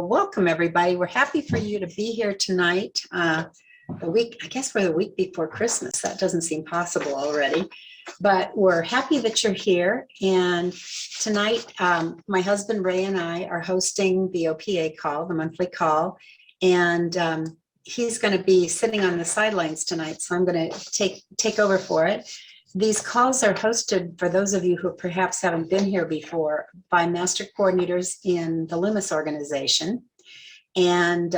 Well, welcome everybody. We're happy for you to be here tonight. I guess we're the week before Christmas. That doesn't seem possible already, but we're happy that you're here. And tonight, my husband Ray and I are hosting the OPA call, the monthly call, and he's going to be sitting on the sidelines tonight. So I'm going to take over for it. These calls are hosted, for those of you who perhaps haven't been here before, by master coordinators in the Loomis organization. And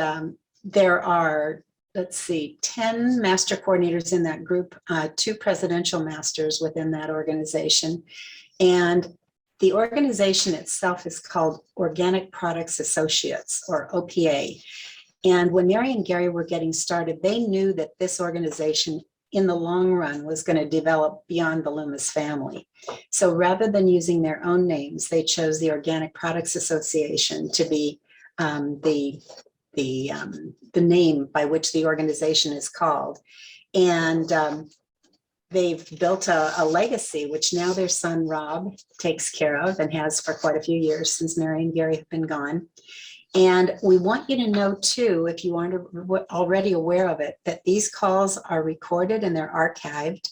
there are, 10 master coordinators in that group, 2 presidential masters within that organization. And the organization itself is called Organic Products Associates, or OPA. And when Mary and Gary were getting started, they knew that this organization in the long run was going to develop beyond the Loomis family. So rather than using their own names, they chose the Organic Products Association to be the name by which the organization is called. And they've built a legacy, which now their son Rob takes care of and has for quite a few years since Mary and Gary have been gone. And we want you to know too, if you aren't already aware of it, that these calls are recorded and they're archived.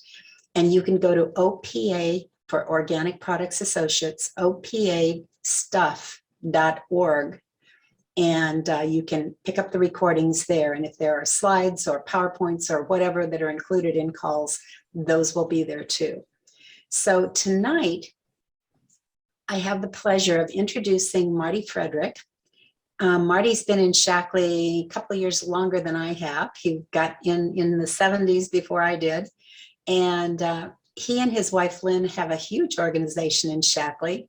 And you can go to OPA for Organic Products Associates, opastuff.org. And you can pick up the recordings there. And if there are slides or PowerPoints or whatever that are included in calls, those will be there too. So tonight, I have the pleasure of introducing Marty Frederick. Marty's been in Shackley a couple of years longer than I have. He got in the 70s before I did. And he and his wife, Lynn, have a huge organization in Shackley.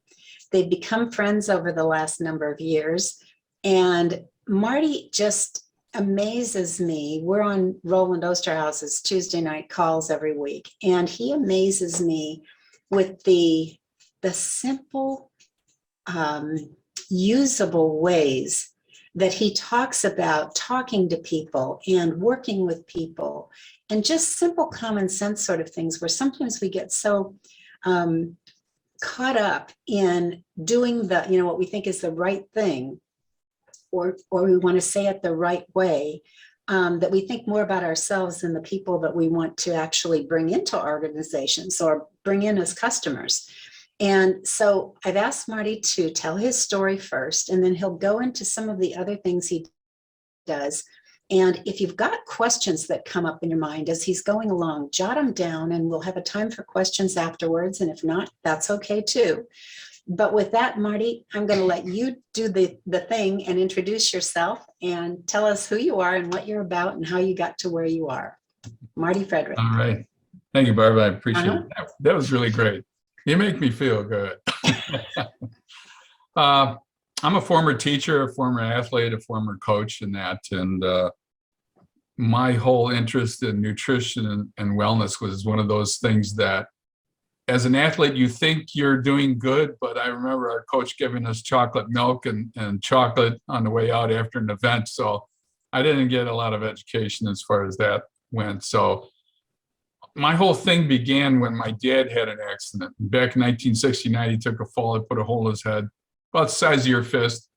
They've become friends over the last number of years. And Marty just amazes me. We're on Roland Osterhaus's Tuesday night calls every week. And he amazes me with the simple, usable ways that he talks about talking to people and working with people and just simple common sense sort of things, where sometimes we get so caught up in doing what we think is the right thing, or we want to say it the right way, that we think more about ourselves than the people that we want to actually bring into our organizations or bring in as customers. And so I've asked Marty to tell his story first, and then he'll go into some of the other things he does. And if you've got questions that come up in your mind as he's going along, jot them down, and we'll have a time for questions afterwards. And if not, that's okay too. But with that, Marty, I'm going to let you do the thing and introduce yourself and tell us who you are and what you're about and how you got to where you are. Marty Frederick. All right. Thank you, Barbara. I appreciate it. That was really great. You make me feel good. I'm a former teacher, a former athlete, a former coach in that. And my whole interest in nutrition and wellness was one of those things that as an athlete, you think you're doing good, but I remember our coach giving us chocolate milk and chocolate on the way out after an event. So I didn't get a lot of education as far as that went. So my whole thing began when my dad had an accident. Back in 1969, he took a fall and put a hole in his head, about the size of your fist,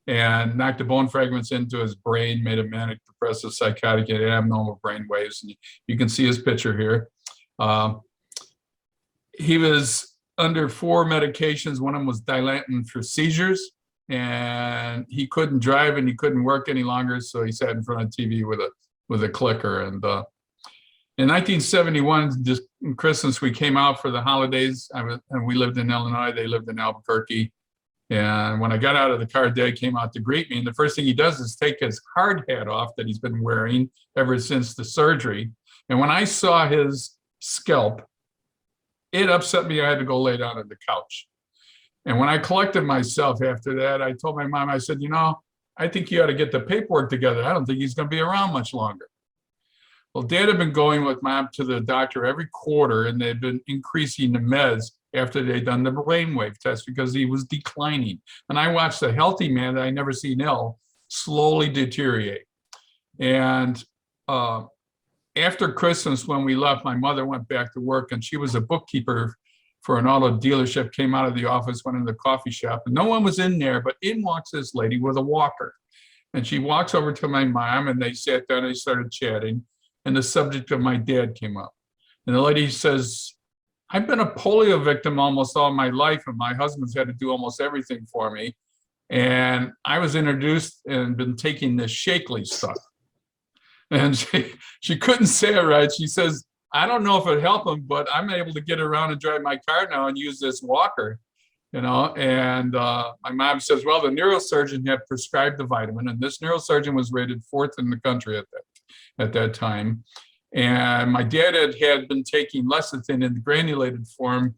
and knocked the bone fragments into his brain, made a manic depressive psychotic, had abnormal brain waves. And you can see his picture here. He was under 4 medications. One of them was Dilantin for seizures, and he couldn't drive and he couldn't work any longer. So he sat in front of TV with a clicker. And in 1971, just Christmas, we came out for the holidays. And we lived in Illinois. They lived in Albuquerque. And when I got out of the car, Dad came out to greet me. And the first thing he does is take his hard hat off that he's been wearing ever since the surgery. And when I saw his scalp, it upset me. I had to go lay down on the couch. And when I collected myself after that, I told my mom, I said, I think you ought to get the paperwork together. I don't think he's going to be around much longer. Well, Dad had been going with Mom to the doctor every quarter, and they'd been increasing the meds after they'd done the brainwave test because he was declining. And I watched a healthy man that I never seen ill slowly deteriorate. And after Christmas, when we left, my mother went back to work, and she was a bookkeeper for an auto dealership, came out of the office, went in the coffee shop, and no one was in there, but in walks this lady with a walker. And she walks over to my mom and they sat down and they started chatting. And the subject of my dad came up. And the lady says, I've been a polio victim almost all my life, and my husband's had to do almost everything for me. And I was introduced and been taking this Shakely stuff. And she couldn't say it right. She says, I don't know if it helped him, but I'm able to get around and drive my car now and use this walker, you know. And my mom says, well, the neurosurgeon had prescribed the vitamin, and this neurosurgeon was rated 4th in the country at that time. And my dad had been taking lecithin in the granulated form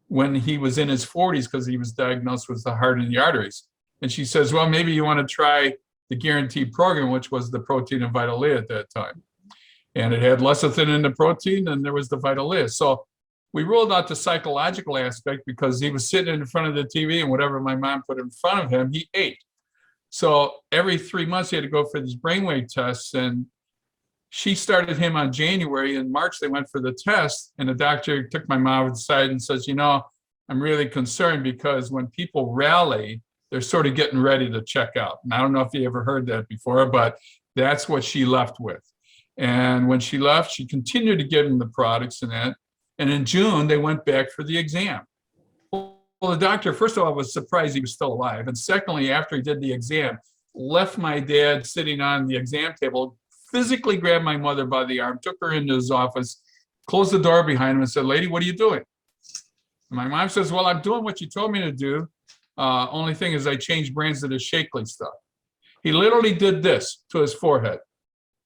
when he was in his 40s because he was diagnosed with the heart and the arteries. And she says, well, maybe you want to try the guaranteed program, which was the protein and Vitalia at that time. And it had lecithin in the protein, and there was the Vitalia. So we ruled out the psychological aspect because he was sitting in front of the TV, and whatever my mom put in front of him, he ate. So every 3 months, he had to go for these brainwave tests. And she started him on January. In March, they went for the test, and the doctor took my mom aside and says, you know, I'm really concerned because when people rally, they're sort of getting ready to check out. And I don't know if you ever heard that before, but that's what she left with. And when she left, she continued to give him the products and that. And in June, they went back for the exam. Well, the doctor, first of all, was surprised he was still alive. And secondly, after he did the exam, left my dad sitting on the exam table, physically grabbed my mother by the arm, took her into his office, closed the door behind him and said, lady, what are you doing? And my mom says, well, I'm doing what you told me to do. Only thing is I changed brands to the Shakely stuff. He literally did this to his forehead.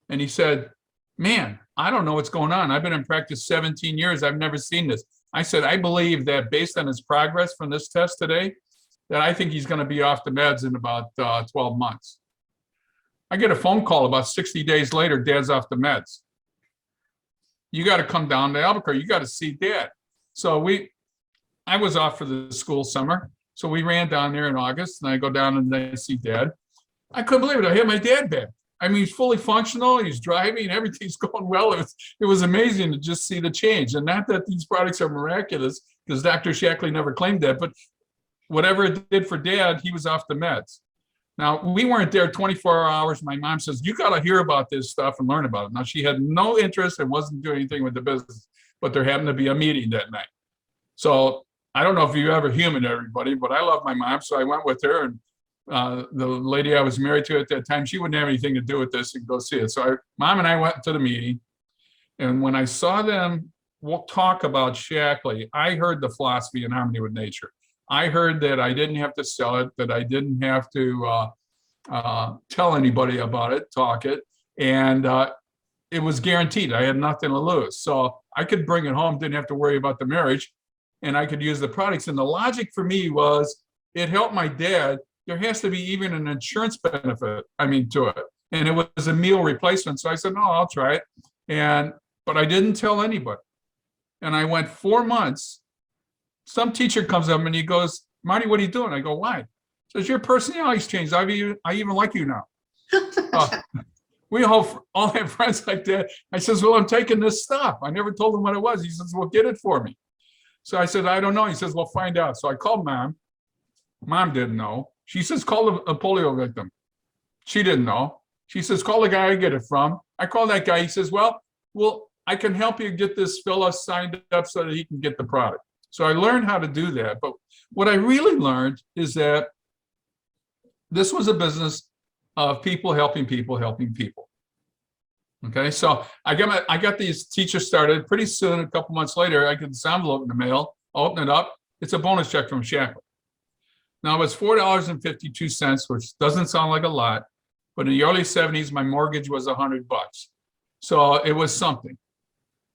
And he said, man, I don't know what's going on. I've been in practice 17 years. I've never seen this. I said, I believe that based on his progress from this test today, that I think he's going to be off the meds in about 12 months. I get a phone call about 60 days later, Dad's off the meds. You got to come down to Albuquerque. You got to see Dad. So I was off for the school summer. So we ran down there in August, and I go down and I see Dad. I couldn't believe it. I had my dad back. I mean, he's fully functional. He's driving. Everything's going well. It was amazing to just see the change. And not that these products are miraculous, because Dr. Shackley never claimed that. But whatever it did for Dad, he was off the meds. Now, we weren't there 24 hours. My mom says, you got to hear about this stuff and learn about it. Now, she had no interest and wasn't doing anything with the business, but there happened to be a meeting that night. So I don't know if you ever human everybody, but I love my mom. So I went with her, and the lady I was married to at that time, she wouldn't have anything to do with this, and go see it. So Mom and I went to the meeting, and when I saw them talk about Shackley, I heard the philosophy in harmony with nature. I heard that I didn't have to sell it, that I didn't have to tell anybody about it, talk it, and it was guaranteed. I had nothing to lose. So I could bring it home, didn't have to worry about the marriage, and I could use the products. And the logic for me was it helped my dad. There has to be even an insurance benefit, to it. And it was a meal replacement. So I said, no, I'll try it. But I didn't tell anybody. And I went 4 months. Some teacher comes up and he goes, Marty, what are you doing? I go, why? He says, your personality's changed. I even like you now. We all have friends like that. I says, well, I'm taking this stuff. I never told him what it was. He says, well, get it for me. So I said, I don't know. He says, well, find out. So I called Mom. Mom didn't know. She says, call a polio victim. She didn't know. She says, call the guy I get it from. I called that guy. He says, well, I can help you get this fella signed up so that he can get the product. So I learned how to do that. But what I really learned is that this was a business of people helping people, helping people. Okay, so I got these teachers started. Pretty soon, a couple months later, I get this envelope in the mail. I open it up. It's a bonus check from Shackley. Now, it's $4.52, which doesn't sound like a lot, but in the early 70s, my mortgage was $100. So it was something.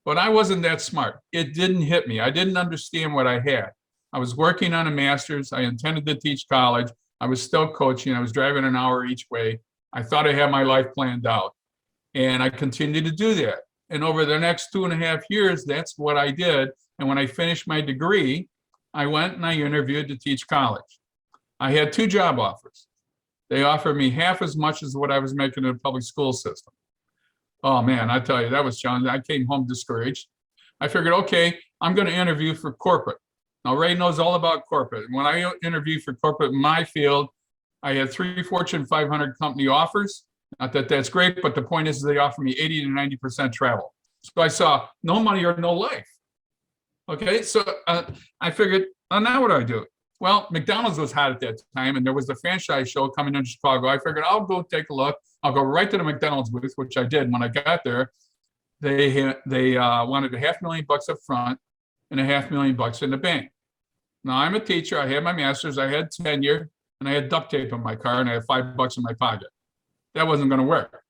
But I wasn't that smart. It didn't hit me. I didn't understand what I had. I was working on a master's. I intended to teach college. I was still coaching. I was driving an hour each way. I thought I had my life planned out. And I continued to do that. And over the next 2.5 years, that's what I did. And when I finished my degree, I went and I interviewed to teach college. I had 2 job offers. They offered me half as much as what I was making in the public school system. Oh man, I tell you, that was challenging. I came home discouraged. I figured, okay, I'm going to interview for corporate. Now, Ray knows all about corporate. When I interview for corporate in my field, I had 3 Fortune 500 company offers. Not that that's great, but the point is they offer me 80 to 90% travel. So I saw no money or no life. Okay, so I figured, now what do I do? Well, McDonald's was hot at that time, and there was the franchise show coming into Chicago. I figured I'll go take a look. I'll go right to the McDonald's booth, which I did. When I got there, they wanted $500,000 up front and $500,000 in the bank. Now I'm a teacher. I had my master's. I had tenure, and I had duct tape in my car, and I had $5 in my pocket. That wasn't going to work.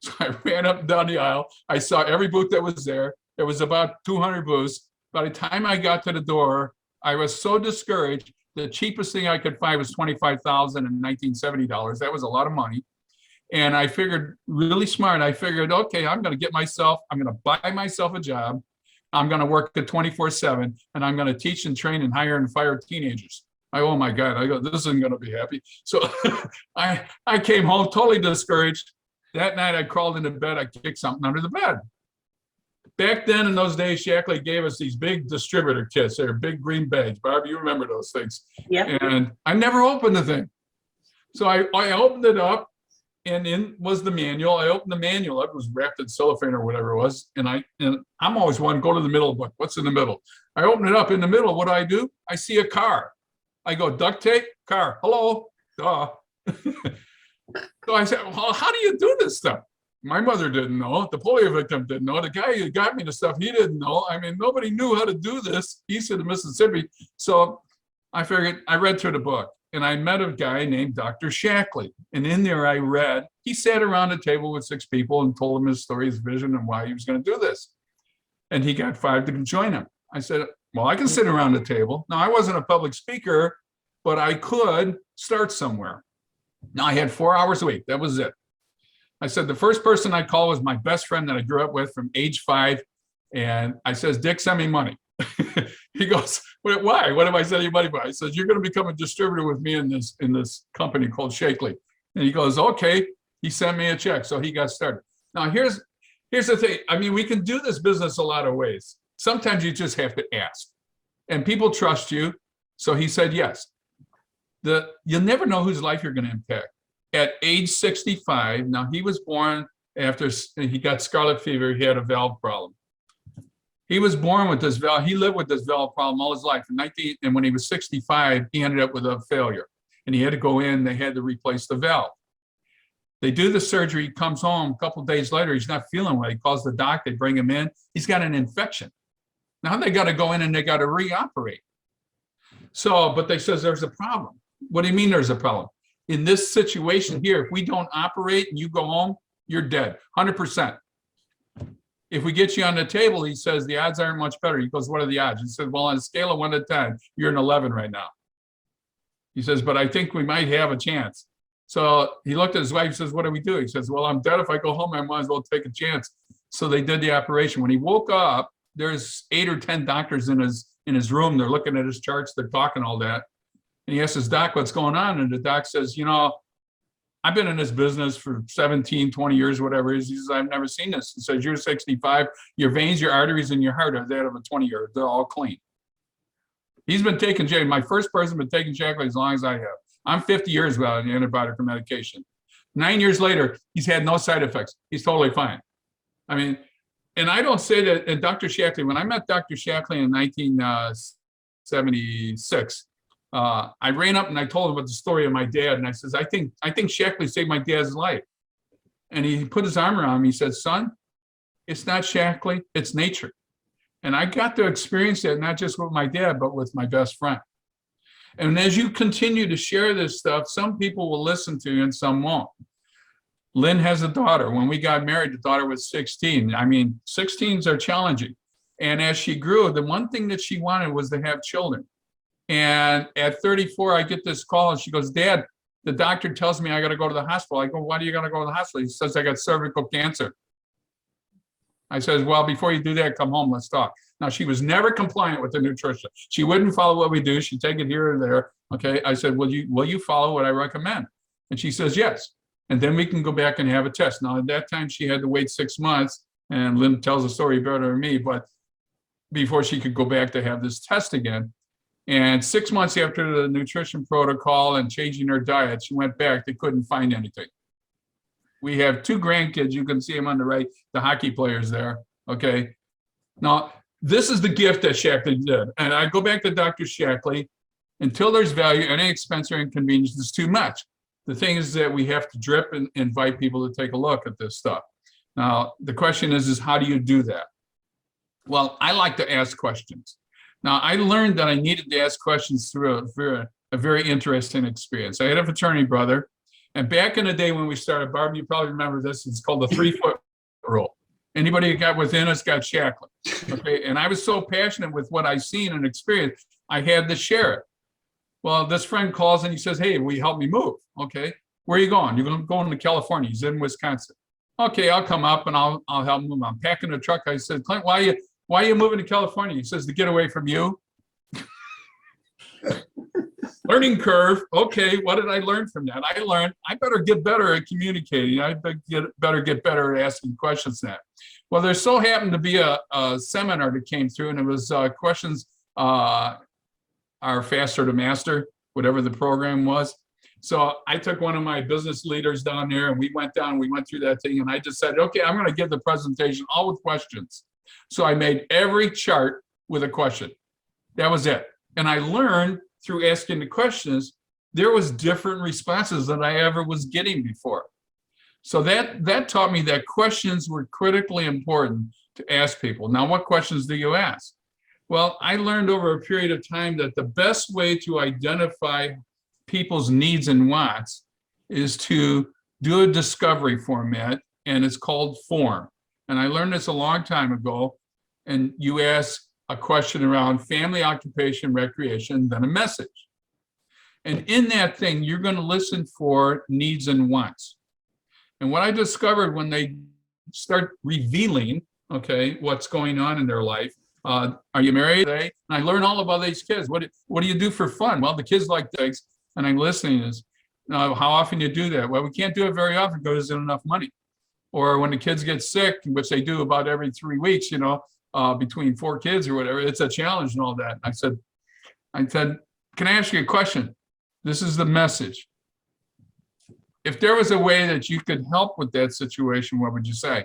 So I ran up and down the aisle. I saw every booth that was there. There was about 200 booths. By the time I got to the door, I was so discouraged. The cheapest thing I could find was $25,01970. That was a lot of money. And I figured, really smart, I figured, okay, I'm going to buy myself a job. I'm going to work at 24/7, and I'm going to teach and train and hire and fire teenagers. Oh my God, I go, this isn't going to be happy. So I came home totally discouraged. That night I crawled into bed, I kicked something under the bed. Back then in those days, Shackley gave us these big distributor kits. They're big green bags. Barb, you remember those things. Yeah. And I never opened the thing. So I opened it up, and in was the manual. I opened the manual. It was wrapped in cellophane or whatever it was. And I'm always one, go to the middle of the book. What's in the middle? I open it up. In the middle, what do? I see a car. I go, duct tape, car, hello, duh. So I said, well, how do you do this stuff? My mother didn't know. The polio victim didn't know. The guy who got me the stuff, he didn't know. I mean, nobody knew how to do this east of the Mississippi. So I figured, I read through the book, and I met a guy named Dr. Shackley. And in there I read, he sat around a table with 6 people and told him his story, his vision, and why he was going to do this. And he got 5 to join him. I said, well, I can sit around the table. Now, I wasn't a public speaker, but I could start somewhere. Now, I had 4 hours a week. That was it. I said, the first person I called was my best friend that I grew up with from age 5. And I says, Dick, send me money. He goes, why? What am I sending you money for? I said, you're going to become a distributor with me in this company called Shackley. And he goes, okay. He sent me a check. So he got started. Now, here's the thing. I mean, we can do this business a lot of ways. Sometimes you just have to ask. And people trust you. So he said yes. You'll never know whose life you're going to impact. At age 65, now he was born after he got scarlet fever. He had a valve problem. He was born with this valve. He lived with this valve problem all his life. And when he was 65, he ended up with a failure. And he had to go in. They had to replace the valve. They do the surgery. He comes home a couple of days later. He's not feeling well. He calls the doc. They bring him in. He's got an infection. Now they got to go in and they got to reoperate. So, but they says there's a problem. What do you mean there's a problem? In this situation here, if we don't operate and you go home, you're dead, 100%. If we get you on the table, he says, the odds aren't much better. He goes, what are the odds? He says, well, on a scale of 1 to 10, you're an 11 right now. He says, but I think we might have a chance. So he looked at his wife, he says, what do we do? He says, well, I'm dead. If I go home, I might as well take a chance. So they did the operation. When he woke up, there's 8 or 10 doctors in his room. They're looking at his charts. They're talking all that. And he asks his doc, what's going on? And the doc says, I've been in this business for 17, 20 years, whatever it is. He says, I've never seen this. He says, you're 65. Your veins, your arteries, and your heart are that of a 20-year-old. They're all clean. He's been taking Shackley. My first person been taking Shackley as long as I have. I'm 50 years without an antibiotic or medication. 9 years later, he's had no side effects. He's totally fine. I mean, and I don't say that. And Dr. Shackley, when I met Dr. Shackley in 1976, I ran up and I told him about the story of my dad. And I says, I think Shackley saved my dad's life. And he put his arm around me. He said, son, it's not Shackley, it's nature. And I got to experience that not just with my dad, but with my best friend. And as you continue to share this stuff, some people will listen to you and some won't. Lynn has a daughter. When we got married, the daughter was 16. I mean, 16s are challenging. And as she grew, the one thing that she wanted was to have children. And at 34, I get this call and she goes, Dad, the doctor tells me I got to go to the hospital. I go, why do you got to go to the hospital? He says, I got cervical cancer. I says, well, before you do that, come home, let's talk. Now, she was never compliant with the nutrition. She wouldn't follow what we do. She'd take it here or there. Okay. I said, will you follow what I recommend? And she says, yes. And then we can go back and have a test. Now, at that time, she had to wait 6 months. And Lynn tells the story better than me, but before she could go back to have this test again. And 6 months after the nutrition protocol and changing her diet, she went back. They couldn't find anything. We have 2 grandkids. You can see them on the right, the hockey players there. Okay. Now, this is the gift that Shackley did. And I go back to Dr. Shackley. Until there's value, any expense or inconvenience is too much. The thing is that we have to drip and invite people to take a look at this stuff. Now, the question is how do you do that? Well, I like to ask questions. Now, I learned that I needed to ask questions through a very interesting experience. I had a fraternity brother, and back in the day when we started, Barb, you probably remember this, it's called the 3-foot rule. Anybody that got within us got Shackley. Okay, and I was so passionate with what I seen and experienced, I had to share it. Well, this friend calls and he says, hey, will you help me move? Okay, where are you going? You're going to California. He's in Wisconsin. Okay, I'll come up and I'll help move. I'm packing the truck. I said, Clint, why are you moving to California? He says, to get away from you. Learning curve. Okay, what did I learn from that? I learned I better get better at communicating. I better get better at asking questions now. Well, there so happened to be a seminar that came through, and it was questions are faster to master, whatever the program was. So I took one of my business leaders down there, and we went through that thing, and I just said, okay, I'm going to give the presentation all with questions. So I made every chart with a question. That was it. And I learned through asking the questions, there was different responses than I ever was getting before. So that taught me that questions were critically important to ask people. Now, what questions do you ask? Well, I learned over a period of time that the best way to identify people's needs and wants is to do a discovery format, and it's called FORM. And I learned this a long time ago. And you ask a question around family, occupation, recreation, then a message. And in that thing, you're going to listen for needs and wants. And what I discovered when they start revealing, okay, what's going on in their life, are you married today? And I learn all about these kids. What do you do for fun? Well, the kids like things, and I'm listening is, how often you do that? Well, we can't do it very often because there isn't enough money. Or when the kids get sick, which they do about every 3 weeks, between 4 kids or whatever, it's a challenge and all that. I said, can I ask you a question? This is the message. If there was a way that you could help with that situation, what would you say?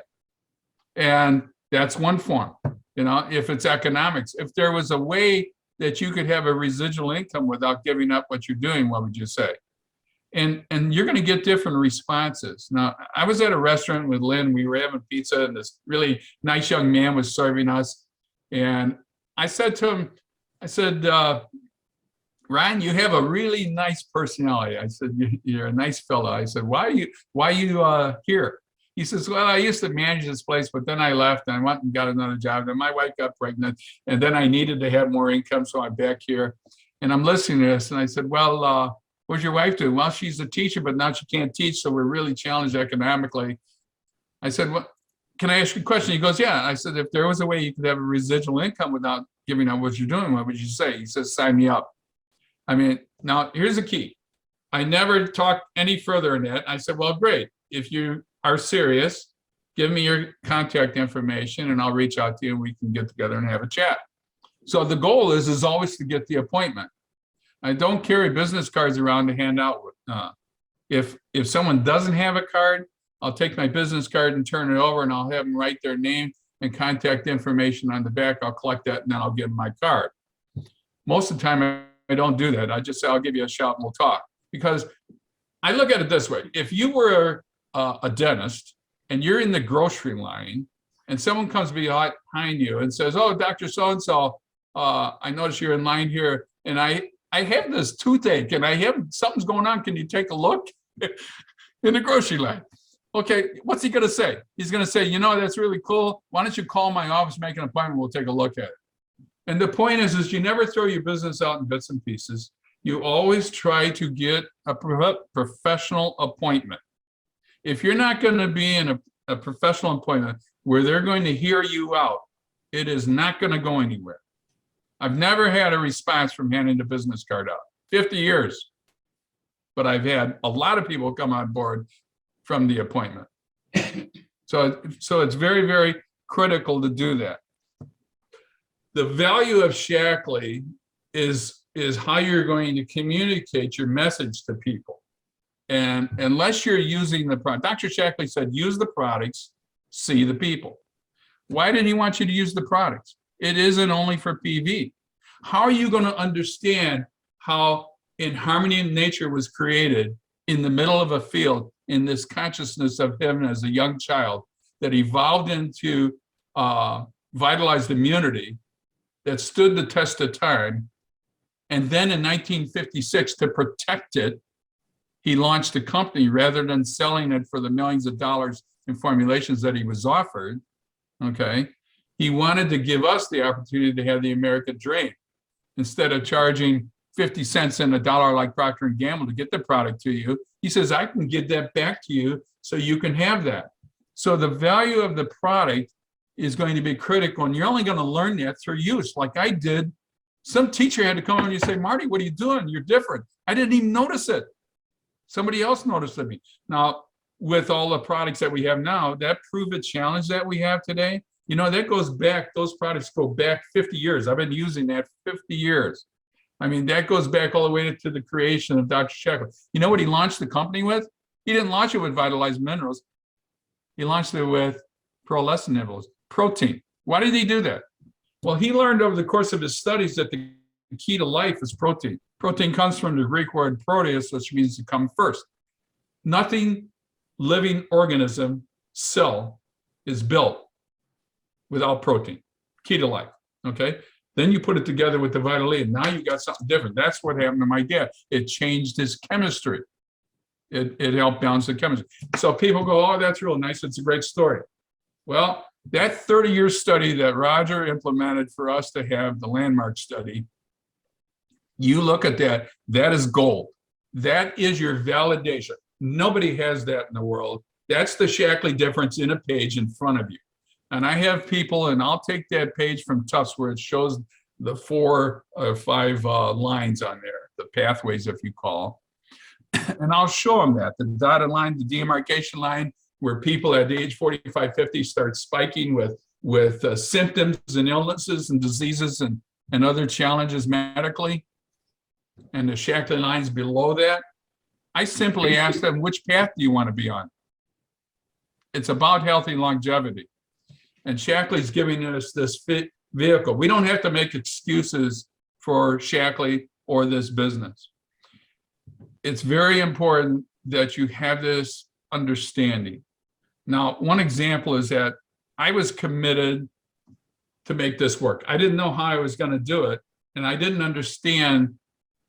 And that's one form. If it's economics, if there was a way that you could have a residual income without giving up what you're doing, what would you say? And you're going to get different responses. Now, I was at a restaurant with Lynn. We were having pizza, and this really nice young man was serving us. And I said to him, Ryan, you have a really nice personality. I said, you're a nice fellow. I said, why are you here? He says, well, I used to manage this place, but then I left and I went and got another job. Then my wife got pregnant, and then I needed to have more income, so I'm back here. And I'm listening to this, and I said, well, what's your wife do? Well, she's a teacher, but now she can't teach, so we're really challenged economically. I said, well, can I ask you a question? He goes, yeah. I said, if there was a way you could have a residual income without giving up what you're doing, what would you say? He says, sign me up. I mean, now here's the key. I never talked any further in that. I said, well, great. If you are serious, give me your contact information and I'll reach out to you and we can get together and have a chat. So the goal is always to get the appointment. I don't carry business cards around to hand out. If someone doesn't have a card, I'll take my business card and turn it over, and I'll have them write their name and contact information on the back. I'll collect that and then I'll give them my card. Most of the time, I don't do that. I just say, I'll give you a shout and we'll talk. Because I look at it this way. If you were a dentist and you're in the grocery line and someone comes behind you and says, oh, Dr. So-and-so, I notice you're in line here and I have this toothache and something's going on. Can you take a look? In the grocery line. Okay, what's he going to say? He's going to say, that's really cool. Why don't you call my office, make an appointment, we'll take a look at it. And the point is you never throw your business out in bits and pieces. You always try to get a professional appointment. If you're not going to be in a professional appointment where they're going to hear you out, it is not going to go anywhere. I've never had a response from handing the business card out. 50 years. But I've had a lot of people come on board from the appointment. So it's very, very critical to do that. The value of Shackley is is how you're going to communicate your message to people. And unless you're using the product, Dr. Shackley said, use the products, see the people. Why did he want you to use the products? It isn't only for PV. How are you going to understand how in harmony in nature was created in the middle of a field in this consciousness of him as a young child that evolved into vitalized immunity that stood the test of time? And then in 1956, to protect it, he launched a company rather than selling it for the millions of dollars in formulations that he was offered. Okay. He wanted to give us the opportunity to have the American dream. Instead of charging 50 cents and $1 like Procter & Gamble to get the product to you, he says, I can give that back to you so you can have that. So the value of the product is going to be critical, and you're only going to learn that through use, like I did. Some teacher had to come over and you say, Marty, what are you doing? You're different. I didn't even notice it. Somebody else noticed it me. Now, with all the products that we have now, that Prove It challenge that we have today, you know, that goes back, those products go back 50 years. I've been using that 50 years. I mean, that goes back all the way to the creation of Dr. Shackley. You know what he launched the company with? He didn't launch it with Vitalized Minerals. He launched it with pearlescent nibbles, protein. Why did he do that? Well, he learned over the course of his studies that the key to life is protein. Protein comes from the Greek word proteus, which means to come first. Nothing living organism, cell, is built without protein. Key to life, okay? Then you put it together with the Vital E, and now you got something different. That's what happened to my dad. It changed his chemistry. It helped balance the chemistry. So people go, oh, that's real nice. It's a great story. Well, that 30-year study that Roger implemented for us to have the landmark study, you look at that, that is gold. That is your validation. Nobody has that in the world. That's the Shackley difference in a page in front of you. And I have people, and I'll take that page from Tufts where it shows the 4 or 5 lines on there, the pathways, if you call, and I'll show them that, the dotted line, the demarcation line, where people at age 45, 50 start spiking with symptoms and illnesses and diseases and other challenges medically. And the Shackley lines below that, I simply ask them, which path do you want to be on? It's about healthy longevity. And Shackley's giving us this fit vehicle. We don't have to make excuses for Shackley or this business. It's very important that you have this understanding. Now, one example is that I was committed to make this work. I didn't know how I was going to do it, and I didn't understand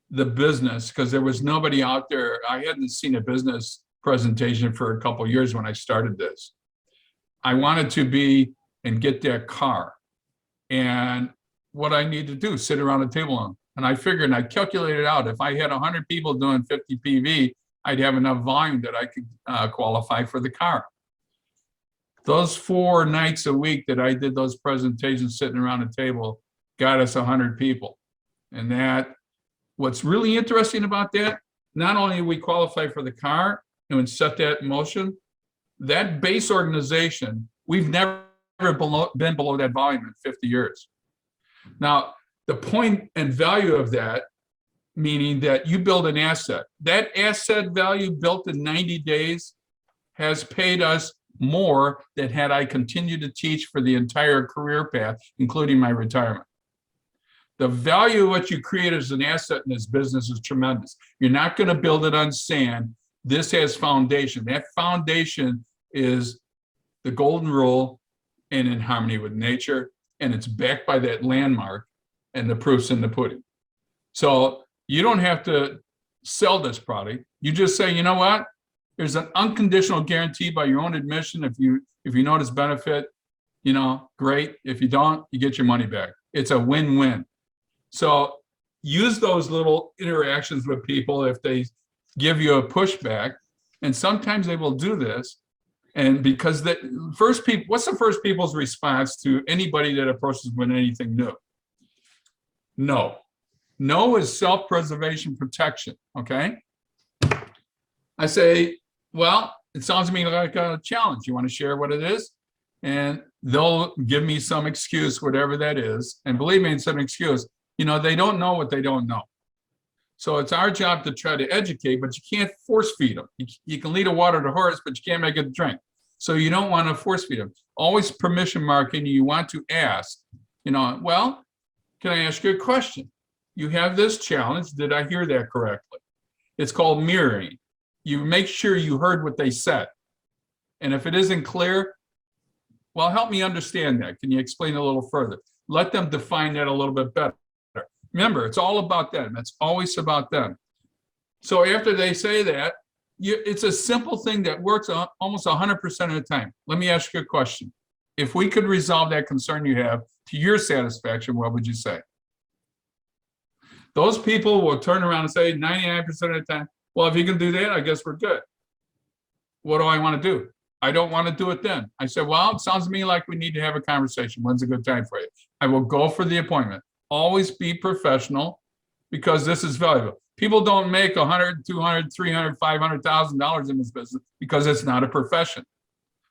the business because there was nobody out there. I hadn't seen a business presentation for a couple of years when I started this. I wanted to be and get that car, and what I need to do, sit around a table and I figured, and I calculated out, if I had 100 people doing 50 PV, I'd have enough volume that I could qualify for the car. Those 4 nights a week that I did those presentations sitting around a table got us 100 people. And that, what's really interesting about that, not only do we qualify for the car and set that in motion, that base organization, we've never been below that volume in 50 years. Now, the point and value of that, meaning that you build an asset. That asset value built in 90 days has paid us more than had I continued to teach for the entire career path, including my retirement. The value of what you create as an asset in this business is tremendous. You're not going to build it on sand. This has foundation. That foundation is the golden rule and in harmony with nature, and it's backed by that landmark, and the proof's in the pudding. So you don't have to sell this product. You just say, you know what? There's an unconditional guarantee by your own admission. If you notice benefit, you know, great. If you don't, you get your money back. It's a win-win. So use those little interactions with people if they give you a pushback, and sometimes they will do this. And because the first people, what's the first people's response to anybody that approaches with anything new? No. No is self-preservation protection, okay? I say, well, it sounds to me like a challenge. You want to share what it is? And they'll give me some excuse, whatever that is. And believe me, it's an excuse. You know, they don't know what they don't know. So it's our job to try to educate, but you can't force feed them. You can lead a water to horse, but you can't make it drink. So you don't want to force feed them. Always permission marking. You want to ask, well, can I ask you a question? You have this challenge. Did I hear that correctly? It's called mirroring. You make sure you heard what they said. And if it isn't clear, well, help me understand that. Can you explain a little further? Let them define that a little bit better. Remember, it's all about them. It's always about them. So after they say that, it's a simple thing that works almost 100% of the time. Let me ask you a question. If we could resolve that concern you have to your satisfaction, what would you say? Those people will turn around and say 99% of the time, well, if you can do that, I guess we're good. What do I want to do? I don't want to do it then. I said, well, it sounds to me like we need to have a conversation. When's a good time for you? I will go for the appointment. Always be professional because this is valuable. People don't make $100, $200, $300, $500,000 in this business because it's not a profession.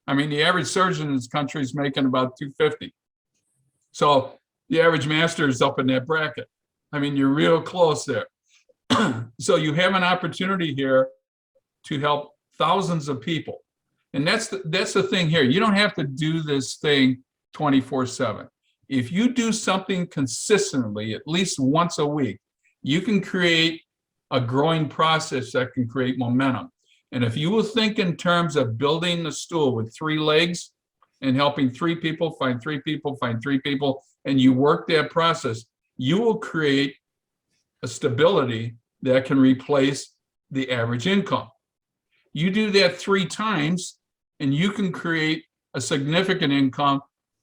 I mean, the average surgeon in this country is making about $250. So the average master is up in that bracket. I mean, you're real close there. So you have an opportunity here to help thousands of people. And that's the thing here. You don't have to do this thing 24/7. If you do something consistently, at least once a week, you can create a growing process that can create momentum. And if you will think in terms of building the stool with 3 legs and helping 3 people, find 3 people, find 3 people, and you work that process, you will create a stability that can replace the average income. You do that 3 times, and you can create a significant income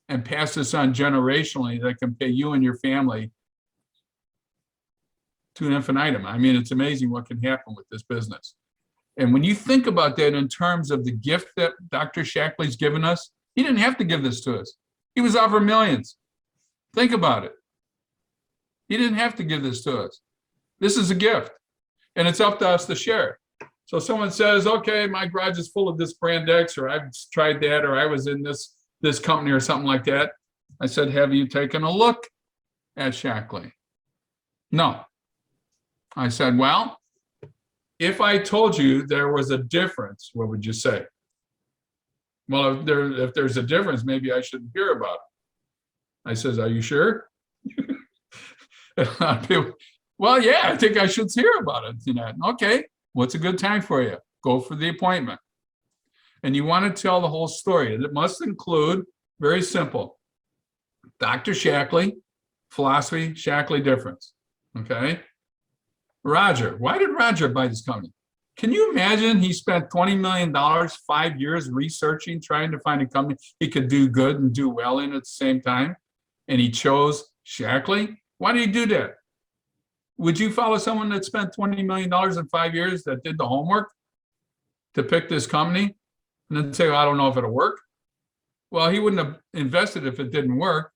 and pass this on generationally that can pay you and your family to an infinitum. I mean, it's amazing what can happen with this business. And when you think about that in terms of the gift that Dr. Shackley's given us, he didn't have to give this to us. He was offered millions. Think about it. He didn't have to give this to us. This is a gift, and it's up to us to share it. So someone says, okay, my garage is full of this brand X, or I've tried that, or I was in this company or something like that. I said, have you taken a look at Shackley? No. I said, well, if I told you there was a difference, what would you say? Well, if there's a difference, maybe I should hear about it. I says, are you sure? Well, yeah, I think I should hear about it. Okay, what's a good time for you? Go for the appointment. And you want to tell the whole story. It must include, very simple, Dr. Shackley, philosophy, Shackley difference. Okay? Roger, why did Roger buy this company? Can you imagine he spent $20 million, 5 years researching, trying to find a company he could do good and do well in at the same time? And he chose Shackley? Why did he do that? Would you follow someone that spent $20 million in 5 years that did the homework to pick this company and then say, well, I don't know if it'll work? Well, he wouldn't have invested if it didn't work.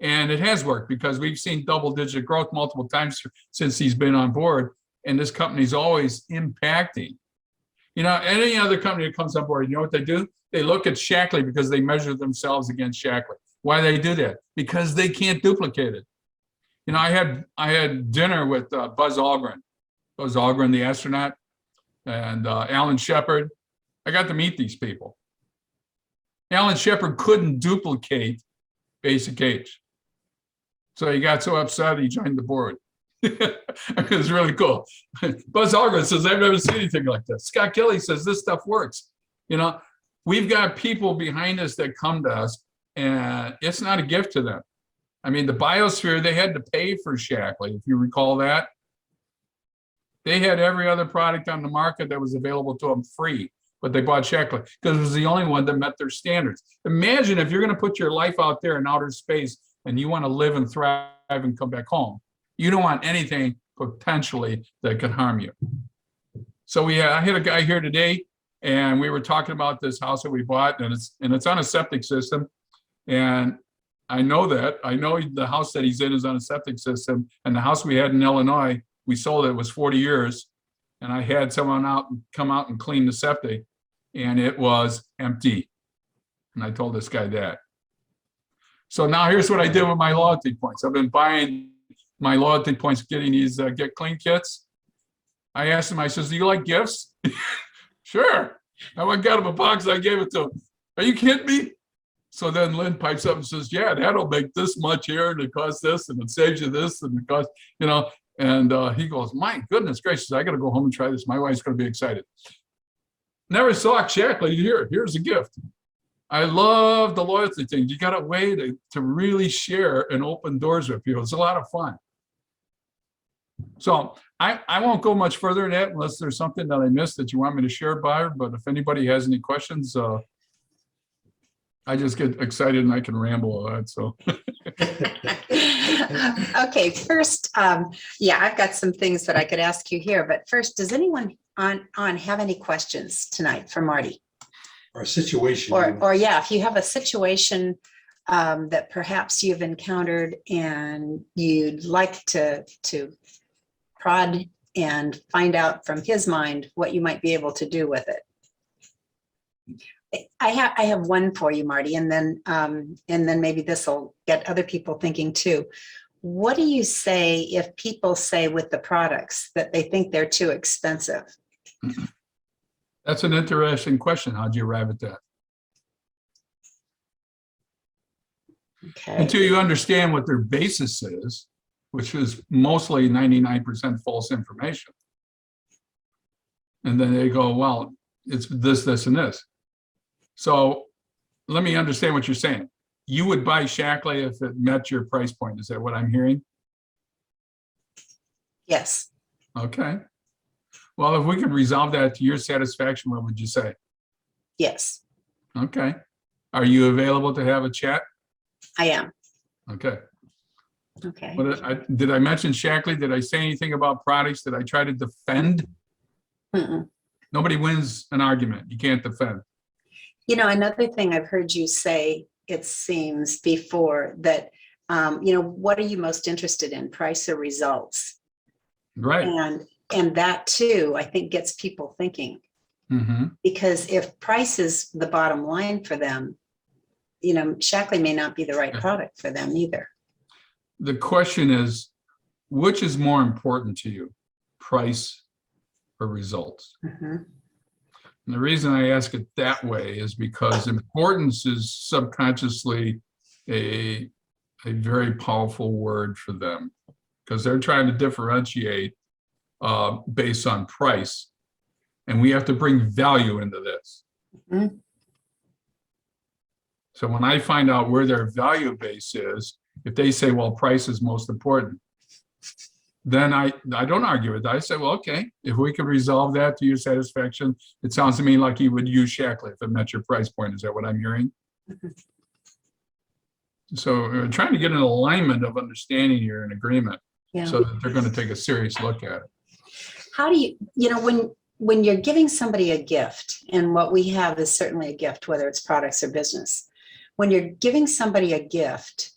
And it has worked because we've seen double-digit growth multiple times since he's been on board. And this company's always impacting. Any other company that comes on board, you know what they do? They look at Shackley because they measure themselves against Shackley. Why do they do that? Because they can't duplicate it. I had dinner with Buzz Aldrin, the astronaut, and Alan Shepard. I got to meet these people. Alan Shepard couldn't duplicate Basic Age. So he got so upset, he joined the board. It was really cool. Buzz Aldrin says, I've never seen anything like this. Scott Kelly says, this stuff works. We've got people behind us that come to us, and it's not a gift to them. I mean, the Biosphere, they had to pay for Shackley, if you recall that. They had every other product on the market that was available to them free, but they bought Shackley because it was the only one that met their standards. Imagine if you're going to put your life out there in outer space and you want to live and thrive and come back home. You don't want anything potentially that could harm you. So I had a guy here today, and we were talking about this house that we bought, and it's on a septic system. And I know the house that he's in is on a septic system, and the house we had in Illinois, we sold it, was 40 years. And I had someone come out and clean the septic, and it was empty. And I told this guy that. So now here's what I did with my loyalty points. I've been buying my loyalty points, getting these Get Clean kits. I asked him, I says, do you like gifts? Sure. I went and got him a box. I gave it to him. Are you kidding me? So then Lynn pipes up and says, yeah, that'll make this much here and it costs this and it saves you this and it costs, and he goes, my goodness gracious, I got to go home and try this. My wife's going to be excited. Never saw Shackley. Here's a gift. I love the loyalty thing. You got a way to really share and open doors with people. It's a lot of fun. So I won't go much further in that unless there's something that I missed that you want me to share, Barb. But if anybody has any questions, I just get excited and I can ramble a lot. So. Okay, first, yeah, I've got some things that I could ask you here. But first, does anyone on have any questions tonight for Marty? Or a situation. Or yeah, if you have a situation that perhaps you've encountered and you'd like to prod and find out from his mind what you might be able to do with it. I have one for you, Marty, and then maybe this will get other people thinking too. What do you say if people say with the products that they think they're too expensive? That's an interesting question. How'd you arrive at that? Okay. Until you understand what their basis is, which is mostly 99% false information. And then they go, well, it's this, this, and this. So let me understand what you're saying. You would buy Shackley if it met your price point. Is that what I'm hearing? Yes. Okay. Well, if we could resolve that to your satisfaction, what would you say? Yes, Okay. Are you available to have a chat? I am. Okay. Okay. Did I mention Shackley? Did I say anything about products? Did I try to defend? Mm-mm. Nobody wins an argument. You can't defend. Another thing I've heard you say, it seems before that, what are you most interested in, price or results? Right. And that too, I think gets people thinking, because if price is the bottom line for them, Shackley may not be the right product for them either. The question is, which is more important to you, price or results? And the reason I ask it that way is because importance is subconsciously a very powerful word for them, because they're trying to differentiate based on price, and we have to bring value into this. So when I find out where their value base is, if they say, well, price is most important, then I don't argue with that. I say, well, okay, if we could resolve that to your satisfaction, it sounds to me like you would use Shackley if it met your price point. Is that what I'm hearing? So we're trying to get an alignment of understanding here and agreement, so that they're going to take a serious look at it. How do you, when you're giving somebody a gift, and what we have is certainly a gift, whether it's products or business, when you're giving somebody a gift,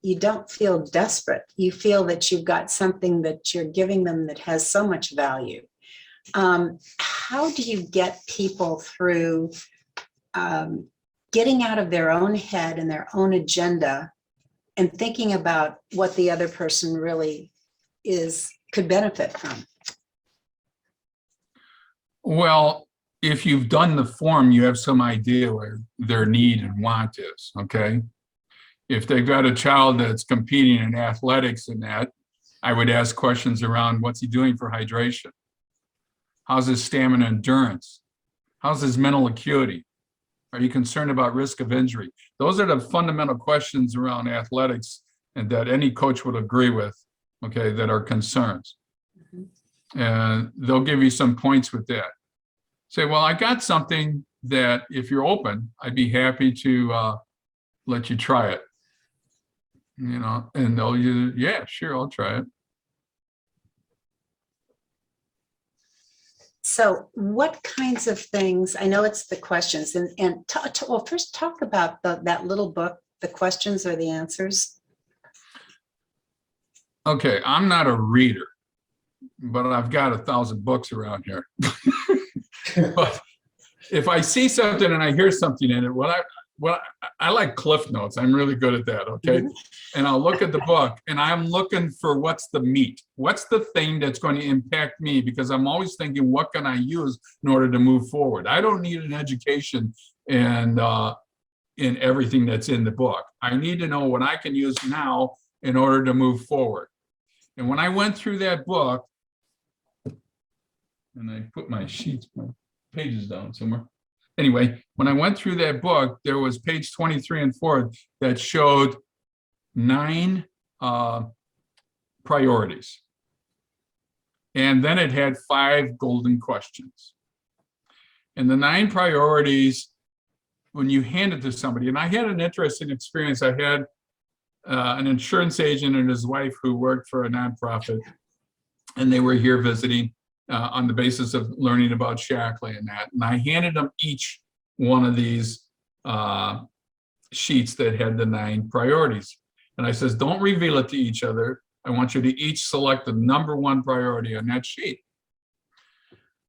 you don't feel desperate. You feel that you've got something that you're giving them that has so much value. How do you get people through getting out of their own head and their own agenda and thinking about what the other person really could benefit from? Well, if you've done the form, you have some idea where their need and want is, okay? If they've got a child that's competing in athletics and that, I would ask questions around what's he doing for hydration? How's his stamina endurance? How's his mental acuity? Are you concerned about risk of injury? Those are the fundamental questions around athletics and that any coach would agree with, okay, that are concerns. And they'll give you some points with that. Say, well, I got something that if you're open, I'd be happy to let you try it. And they'll use, yeah, sure, I'll try it. So what kinds of things, I know it's the questions, and well, first talk about that little book, The Questions Or the Answers. Okay, I'm not a reader, but I've got 1,000 books around here. But if I see something and I hear something in it, well, I like Cliff Notes. I'm really good at that. Okay. Mhm. And I'll look at the book and I'm looking for what's the meat. What's the thing that's going to impact me? Because I'm always thinking, what can I use in order to move forward? I don't need an education and in everything that's in the book. I need to know what I can use now in order to move forward. And when I went through that book, and I put my sheets, my pages down somewhere. Anyway, when I went through that book, there was page 23 and 4 that showed 9 priorities. And then it had 5 golden questions. And the 9 priorities, when you hand it to somebody, and I had an interesting experience. I had an insurance agent and his wife who worked for a nonprofit, and they were here visiting on the basis of learning about Shackley and that. And I handed them each one of these sheets that had the 9 priorities. And I says, don't reveal it to each other. I want you to each select the number 1 priority on that sheet.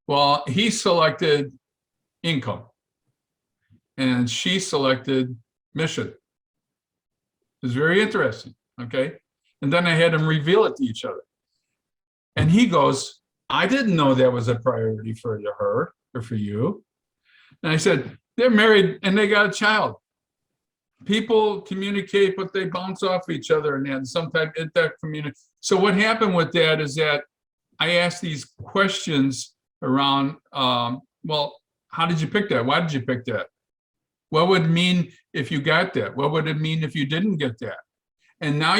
Well, he selected income and she selected mission. It was very interesting, okay? And then I had them reveal it to each other. And he goes, I didn't know that was a priority for her or for you. And I said, they're married and they got a child. People communicate, but they bounce off each other and then sometimes that community. So what happened with that is that I asked these questions around, well, how did you pick that? Why did you pick that? What would it mean if you got that? What would it mean if you didn't get that? And now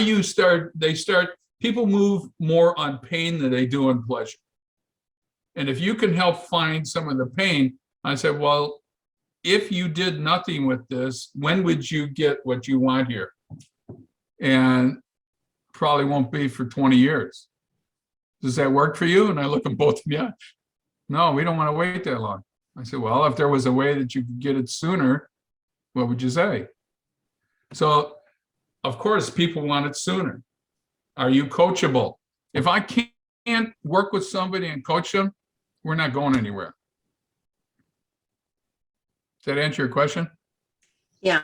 people move more on pain than they do on pleasure. And if you can help find some of the pain, I said, well, if you did nothing with this, when would you get what you want here? And probably won't be for 20 years. Does that work for you? And I look at both of you. No, we don't want to wait that long. I said, well, if there was a way that you could get it sooner, what would you say? So, of course, people want it sooner. Are you coachable? If I can't work with somebody and coach them, we're not going anywhere. Does that answer your question? Yeah.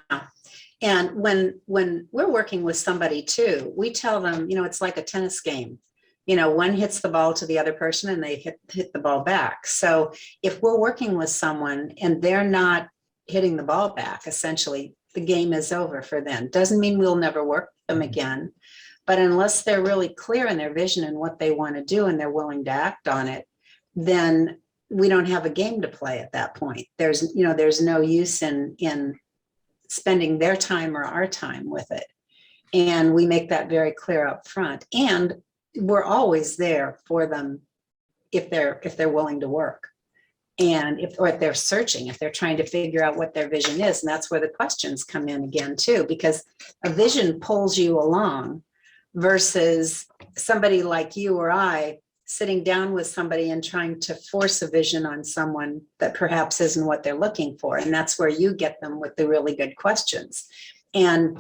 And when we're working with somebody too, we tell them, it's like a tennis game. One hits the ball to the other person and they hit the ball back. So if we're working with someone and they're not hitting the ball back, essentially the game is over for them. Doesn't mean we'll never work with them again, but unless they're really clear in their vision and what they want to do and they're willing to act on it, then we don't have a game to play at that point. There's no use in spending their time or our time with it. And we make that very clear up front. And we're always there for them if they're willing to work. And if they're searching, if they're trying to figure out what their vision is. And that's where the questions come in again too, because a vision pulls you along versus somebody like you or I sitting down with somebody and trying to force a vision on someone that perhaps isn't what they're looking for. And that's where you get them with the really good questions. And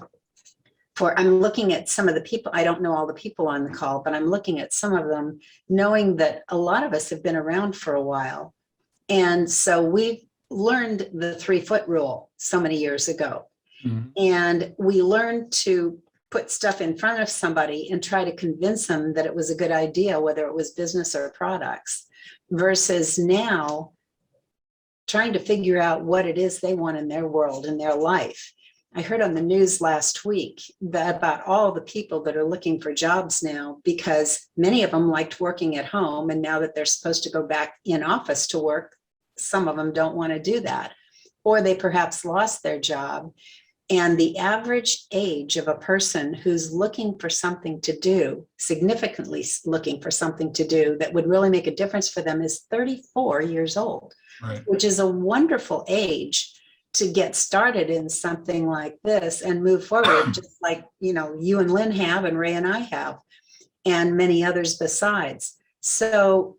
I'm looking at some of the people, I don't know all the people on the call, but I'm looking at some of them, knowing that a lot of us have been around for a while. And so we've learned the 3-foot rule so many years ago. Mm-hmm. And we learned to put stuff in front of somebody and try to convince them that it was a good idea, whether it was business or products, versus now trying to figure out what it is they want in their world, in their life. I heard on the news last week about all the people that are looking for jobs now, because many of them liked working at home. And now that they're supposed to go back in office to work, some of them don't want to do that, or they perhaps lost their job. And the average age of a person who's looking for something to do, significantly looking for something to do that would really make a difference for them, is 34 years old, right, which is a wonderful age to get started in something like this and move forward, just like, you and Lynn have, and Ray and I have, and many others besides. So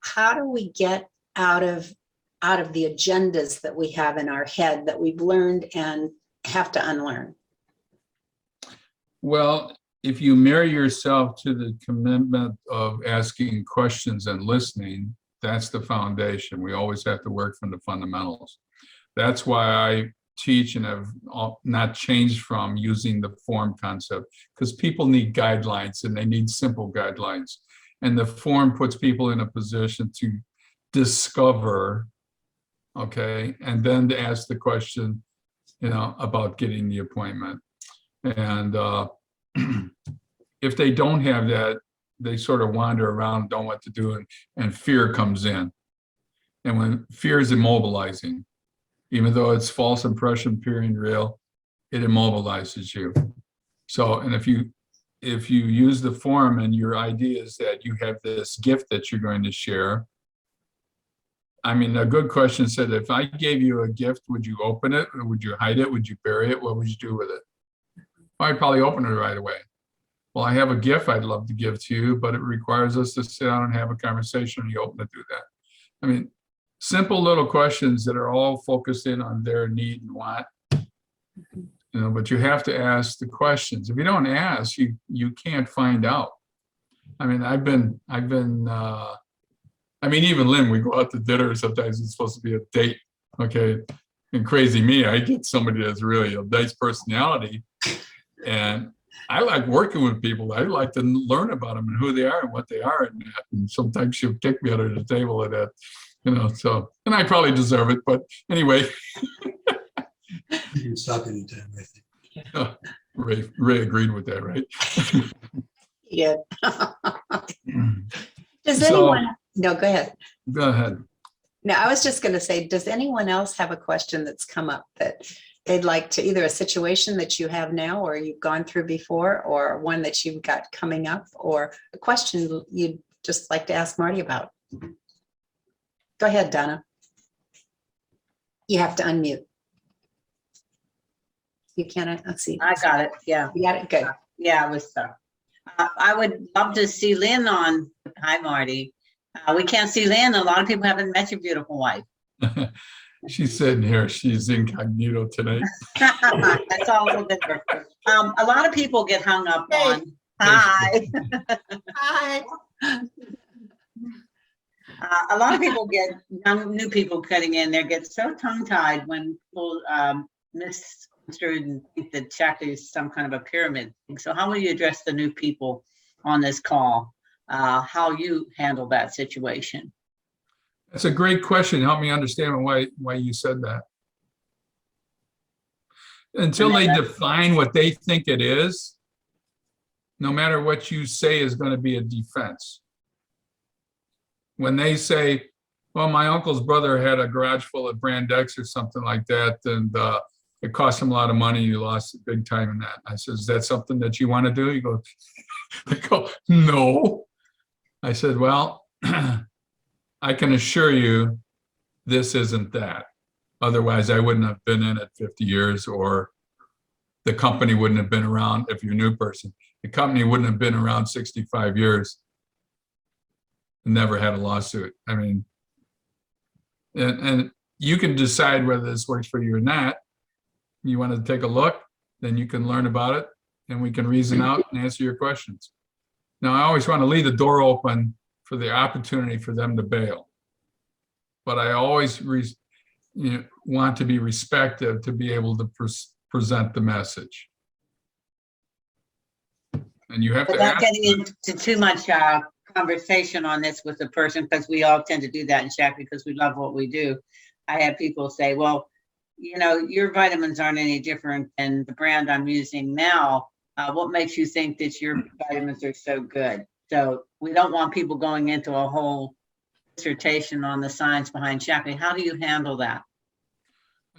how do we get out of the agendas that we have in our head that we've learned and have to unlearn? Well, if you marry yourself to the commitment of asking questions and listening, that's the foundation. We always have to work from the fundamentals. That's why I teach and have not changed from using the form concept, because people need guidelines and they need simple guidelines. And the form puts people in a position to discover, okay, and then to ask the question, about getting the appointment. And if they don't have that, they sort of wander around, don't know what to do, and fear comes in. And when fear is immobilizing, even though it's false impression appearing real, it immobilizes you. So, and if you use the form and your idea is that you have this gift that you're going to share, I mean, a good question said, if I gave you a gift, would you open it? Or would you hide it? Would you bury it? What would you do with it? Well, I'd probably open it right away. Well, I have a gift I'd love to give to you, but it requires us to sit down and have a conversation. You open it, do that. I mean, simple little questions that are all focused in on their need and want, but you have to ask the questions. If you don't ask, you can't find out. I mean, even Lynn, we go out to dinner, sometimes it's supposed to be a date, okay? And crazy me, I get somebody that's really a nice personality, and I like working with people. I like to learn about them and who they are and what they are, and sometimes she'll kick me under the table at that. So, and I probably deserve it, but anyway. You can stop anytime, I think. Ray agreed with that, right? Yeah. Does So- anyone, no, go ahead. Go ahead. No, I was just going to say, does anyone else have a question that's come up that they'd like to, either a situation that you have now or you've gone through before, or one that you've got coming up, or a question you'd just like to ask Marty about? Go ahead, Donna. You have to unmute. You can't, let's see. I got it. Yeah. You got it, good. Yeah, I was stuck. I would love to see Lynn on. Hi, Marty. We can't see Lynn. A lot of people haven't met your beautiful wife. She's sitting here. She's incognito tonight. That's all a little bit different. A lot of people get hung up on. Hi. Hi. A lot of people get new people cutting in there get so tongue-tied when people misconstrued and think that Shakti is some kind of a pyramid. So how will you address the new people on this call? How you handle that situation? That's a great question. Help me understand why you said that. Until they define what they think it is, no matter what you say is going to be a defense. When they say, well, my uncle's brother had a garage full of brand X or something like that, and it cost him a lot of money, you lost big time in that. I said, is that something that you want to do? They go, no. I said, well, I can assure you this isn't that. Otherwise, I wouldn't have been in it 50 years, or the company wouldn't have been around. If you're a new person, the company wouldn't have been around 65 years. Never had a lawsuit. I mean, and you can decide whether this works for you or not. You want to take a look, then you can learn about it, and we can reason out and answer your questions. Now, I always want to leave the door open for the opportunity for them to bail. But I always want to be respectful to be able to present the message. And you have to Without ask getting into too much conversation on this with the person, because we all tend to do that in Shakti because we love what we do. I have people say, well, your vitamins aren't any different than the brand I'm using now. What makes you think that your vitamins are so good? So we don't want people going into a whole dissertation on the science behind Shakti. How do you handle that?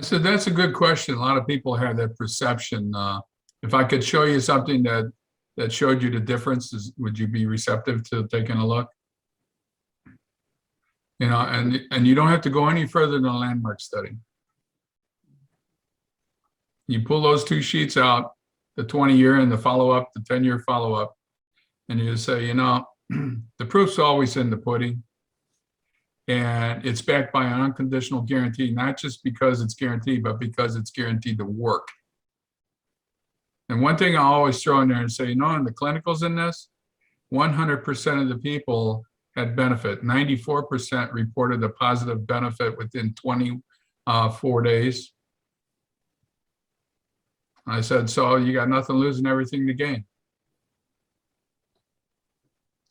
So that's a good question. A lot of people have that perception. If I could show you something that showed you the differences, would you be receptive to taking a look? And you don't have to go any further than a landmark study. You pull those two sheets out, the 20-year and the follow-up, the 10-year follow-up, and you say, the proof's always in the pudding. And it's backed by an unconditional guarantee, not just because it's guaranteed, but because it's guaranteed to work. And one thing I always throw in there and say, in the clinicals in this, 100% of the people had benefit. 94% reported a positive benefit within 24 days. I said, so you got nothing to lose and everything to gain.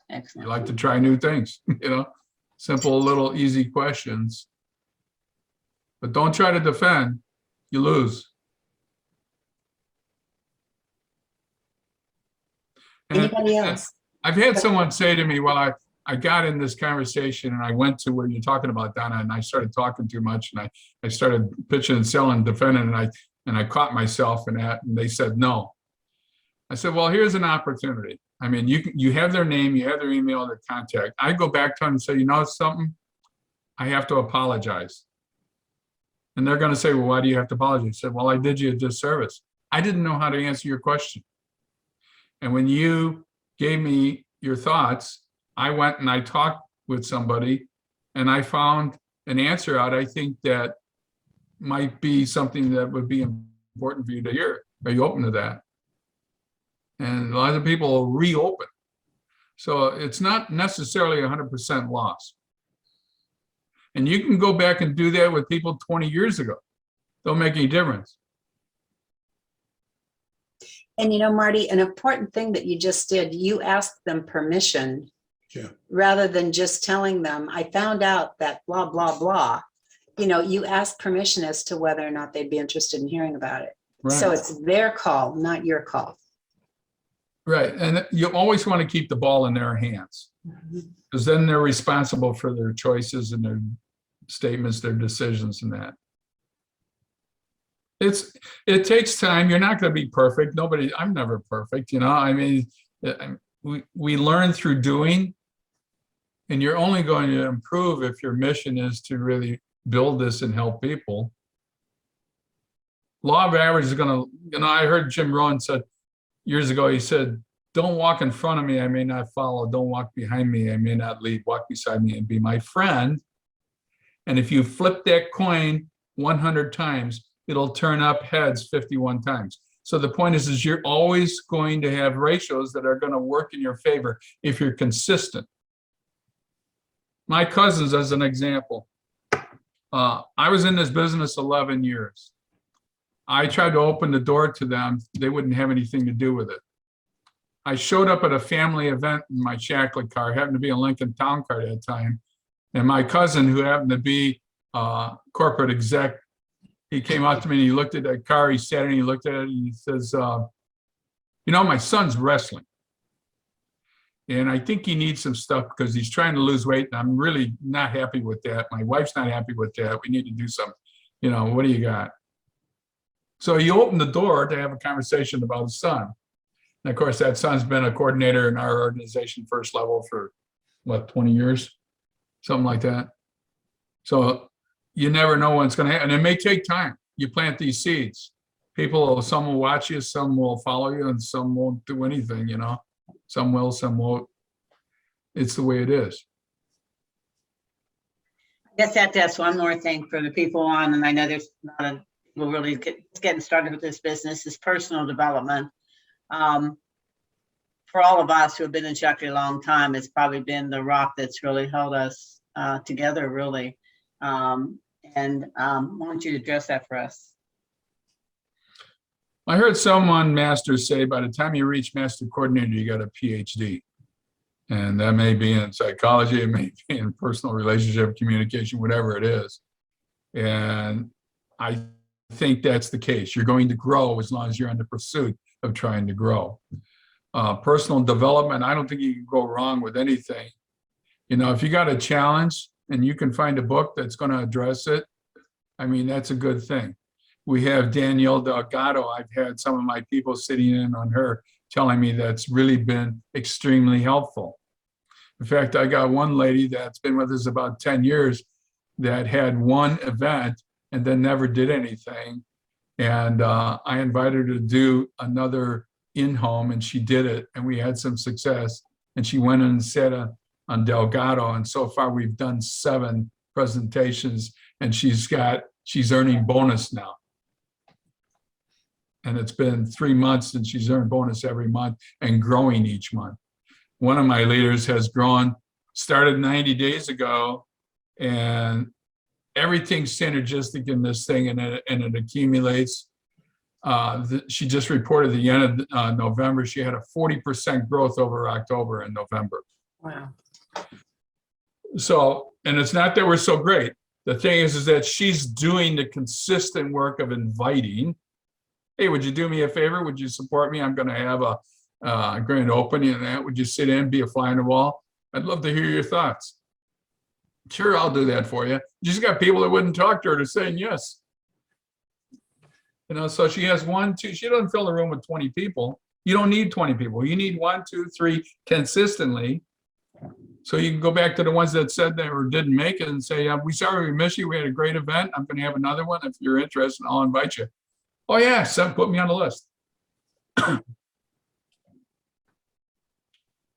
You Excellent. like to try new things, simple, little, easy questions. But don't try to defend, you lose. And Anybody else? I've had someone say to me, well, I got in this conversation and I went to where you're talking about, Donna, and I started talking too much and I started pitching and selling, defending, and I caught myself in that, and they said no. I said, well, here's an opportunity. I mean, you have their name, you have their email, their contact. I go back to them and say, you know something? I have to apologize. And they're going to say, well, why do you have to apologize? I said, well, I did you a disservice. I didn't know how to answer your question. And when you gave me your thoughts, I went and I talked with somebody and I found an answer out I think that might be something that would be important for you to hear. Are you open to that? And a lot of people will reopen. So it's not necessarily 100% loss. And you can go back and do that with people 20 years ago. Don't make any difference. And Marty, an important thing that you just did, you asked them permission. Yeah. Rather than just telling them, I found out that blah, blah, blah. You asked permission as to whether or not they'd be interested in hearing about it. Right. So it's their call, not your call. Right. And you always want to keep the ball in their hands, because then they're responsible for their choices and their statements, their decisions and that. It takes time. You're not going to be perfect. I'm never perfect. I mean, we learn through doing, and you're only going to improve if your mission is to really build this and help people. Law of average is going to, I heard Jim Rohn said years ago, he said, don't walk in front of me, I may not follow. Don't walk behind me, I may not lead. Walk beside me and be my friend. And if you flip that coin 100 times, it'll turn up heads 51 times. So the point is you're always going to have ratios that are going to work in your favor if you're consistent. My cousins, as an example, I was in this business 11 years. I tried to open the door to them. They wouldn't have anything to do with it. I showed up at a family event in my Shackley car, happened to be a Lincoln Town car at that time. And my cousin, who happened to be a corporate exec, he came out to me and he looked at that car, he sat and he looked at it and he says, my son's wrestling. And I think he needs some stuff because he's trying to lose weight. And I'm really not happy with that. My wife's not happy with that. We need to do something. What do you got? So he opened the door to have a conversation about his son. And of course, that son's been a coordinator in our organization, first level, for 20 years, something like that. So you never know when it's going to happen. And it may take time. You plant these seeds. Some will watch you, some will follow you, and some won't do anything, Some will, some won't. It's the way it is. I guess that's one more thing for the people on, and I know there's not a people really getting started with this business, is personal development. For all of us who have been in Shakti a long time, it's probably been the rock that's really held us together, really. Why don't you address that for us? I heard someone, master, say by the time you reach master coordinator, you got a PhD. And that may be in psychology, it may be in personal relationship, communication, whatever it is. And I think that's the case. You're going to grow as long as you're in the pursuit of trying to grow. Personal development, I don't think you can go wrong with anything. If you got a challenge and you can find a book that's going to address it, I mean, that's a good thing. We have Danielle Delgado. I've had some of my people sitting in on her telling me that's really been extremely helpful. In fact, I got one lady that's been with us about 10 years that had one event and then never did anything. And I invited her to do another in-home, and she did it, and we had some success. And she went and sat on Delgado, and so far we've done 7 presentations, and she's earning bonus now. And it's been 3 months and she's earned bonus every month and growing each month. One of my leaders has grown, started 90 days ago, and everything's synergistic in this thing, and it accumulates. She just reported the end of November, she had a 40% growth over October and November. Wow. So, and it's not that we're so great. The thing is that she's doing the consistent work of inviting. Hey, would you do me a favor? Would you support me? I'm going to have a grand opening and that. Would you sit in, be a fly on the wall? I'd love to hear your thoughts. Sure, I'll do that for you. You just got people that wouldn't talk to her to saying yes. You know, so she has 1, 2, she doesn't fill the room with 20 people. You don't need 20 people. You need 1, 2, 3 consistently. So you can go back to the ones that said they or didn't make it and say, we sorry we missed you. We had a great event. I'm going to have another one. If you're interested, I'll invite you. Oh yeah, put me on the list.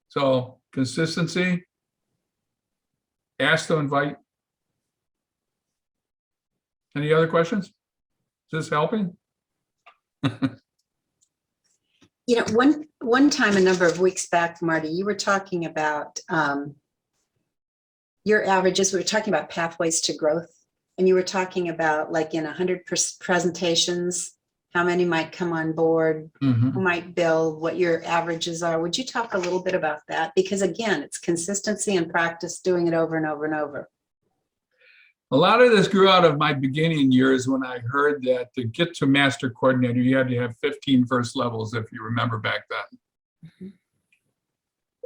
So consistency, ask to invite. Any other questions? Is this helping? You know, one time a number of weeks back, Marty, you were talking about your averages. We were talking about pathways to growth, and you were talking about, like, in 100 presentations, how many might come on board, Mhm. who might build, what your averages are. Would you talk a little bit about that? Because again, it's consistency and practice, doing it over and over and over. A lot of this grew out of my beginning years when I heard that to get to master coordinator, you had to have 15 first levels, if you remember back then.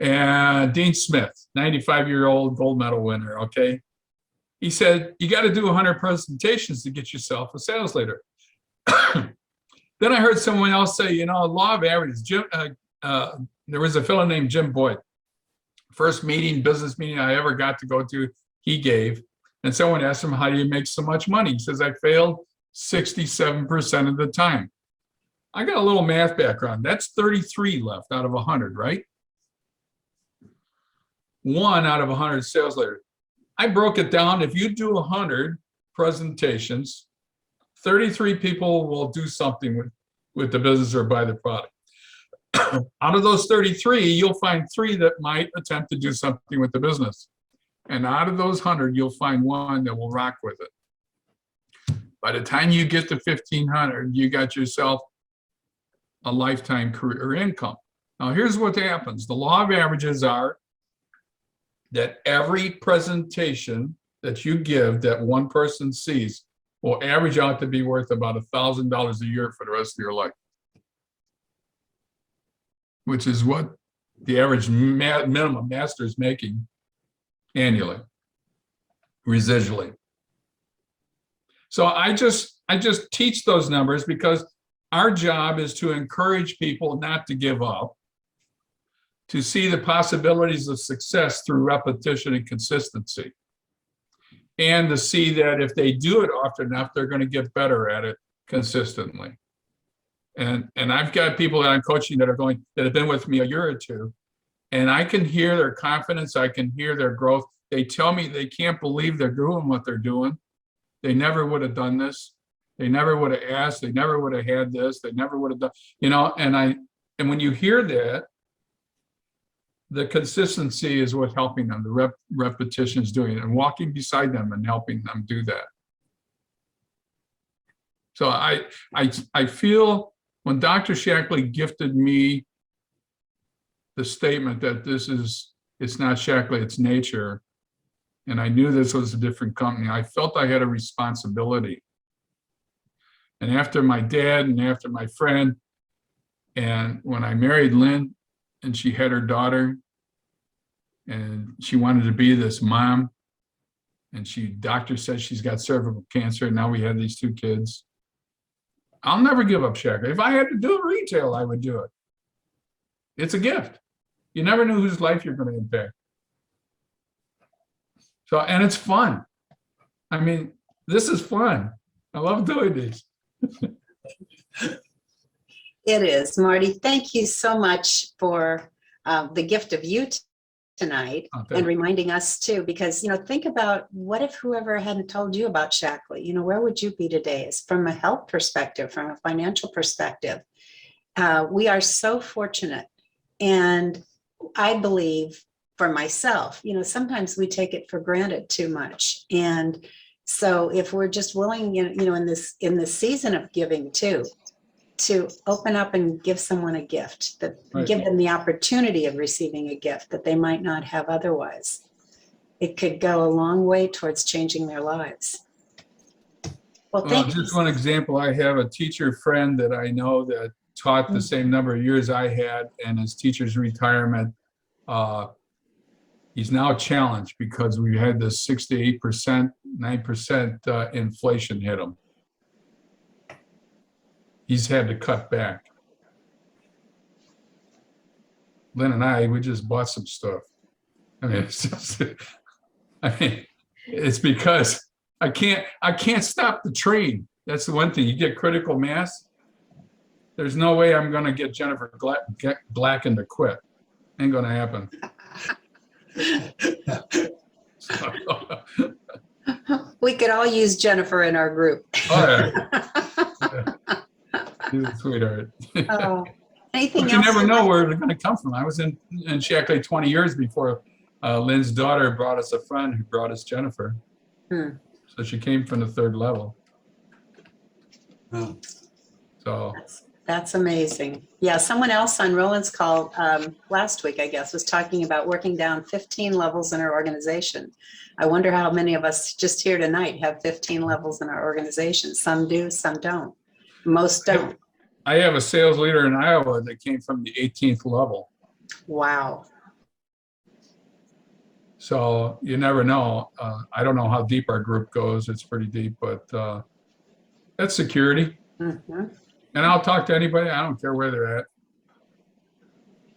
And Dean Smith, 95-year-old gold medal winner, okay? He said, you got to do 100 presentations to get yourself a sales leader. Then I heard someone else say, you know, law of averages. There was a fellow named Jim Boyd. First business meeting I ever got to go to, he gave. And someone asked him, how do you make so much money? He says, I failed 67% of the time. I got a little math background. That's 33 left out of 100, right? 1 out of 100 sales leaders. I broke it down. If you do 100 presentations, 33 people will do something with the business or buy the product. Out of those 33, you'll find 3 that might attempt to do something with the business. And out of those 100, you'll find 1 that will rock with it. By the time you get to 1,500, you got yourself a lifetime career income. Now, here's what happens. The law of averages are that every presentation that you give that one person sees will average out to be worth about $1,000 a year for the rest of your life, which is what the average minimum master is making annually, residually. So I just teach those numbers because our job is to encourage people not to give up, to see the possibilities of success through repetition and consistency, and to see that if they do it often enough, they're going to get better at it consistently. And I've got people that I'm coaching that have been with me a year or two, and I can hear their confidence. I can hear their growth. They tell me they can't believe they're doing what they're doing. They never would have done this. They never would have asked. They never would have had this. They never would have done, you know, and when you hear that, the consistency is what's helping them. The repetition is doing it, and walking beside them and helping them do that. So I feel when Dr. Shackley gifted me the statement that it's not Shackley, it's nature, and I knew this was a different company, I felt I had a responsibility. And after my dad and after my friend, and when I married Lynn and she had her daughter and she wanted to be this mom, and doctor said she's got cervical cancer, and now we had these 2 kids. I'll never give up Shackley. If I had to do retail, I would do it. It's a gift. You never know whose life you're going to impact. So, and it's fun. I mean, this is fun. I love doing these. It is, Marty. Thank you so much for the gift of you tonight, and reminding us too, because, you know, think about what if whoever hadn't told you about Shackley, you know, where would you be today? It's from a health perspective, from a financial perspective. We are so fortunate. And I believe for myself, you know, sometimes we take it for granted too much. And so if we're just willing, you know, in this season of giving too, to open up and give someone a gift, that Right. give them the opportunity of receiving a gift that they might not have otherwise. It could go a long way towards changing their lives. Well, thank you. Just one example, I have a teacher friend that I know that taught the same number of years I had, and his teacher's retirement, he's now challenged because we had this 6 to 8%, 9% inflation hit him. He's had to cut back. Lynn and we just bought some stuff. I mean, it's because I can't stop the train. That's the one thing. You get critical mass. There's no way I'm going to get Jennifer Glacken to quit. Ain't going to happen. We could all use Jennifer in our group. Oh, yeah. She's a sweetheart. Oh, anything But else? you never know where they're going to come from. I was in Shackley 20 years before Lynn's daughter brought us a friend who brought us Jennifer. So she came from the 3rd level. Oh, So That's amazing. Yeah, someone else on Roland's call last week, I guess, was talking about working down 15 levels in our organization. I wonder how many of us just here tonight have 15 levels in our organization. Some do, some don't. Most don't. I have a sales leader in Iowa that came from the 18th level. Wow. So you never know. I don't know how deep our group goes. It's pretty deep, but that's security. Mm-hmm. And I'll talk to anybody. I don't care where they're at.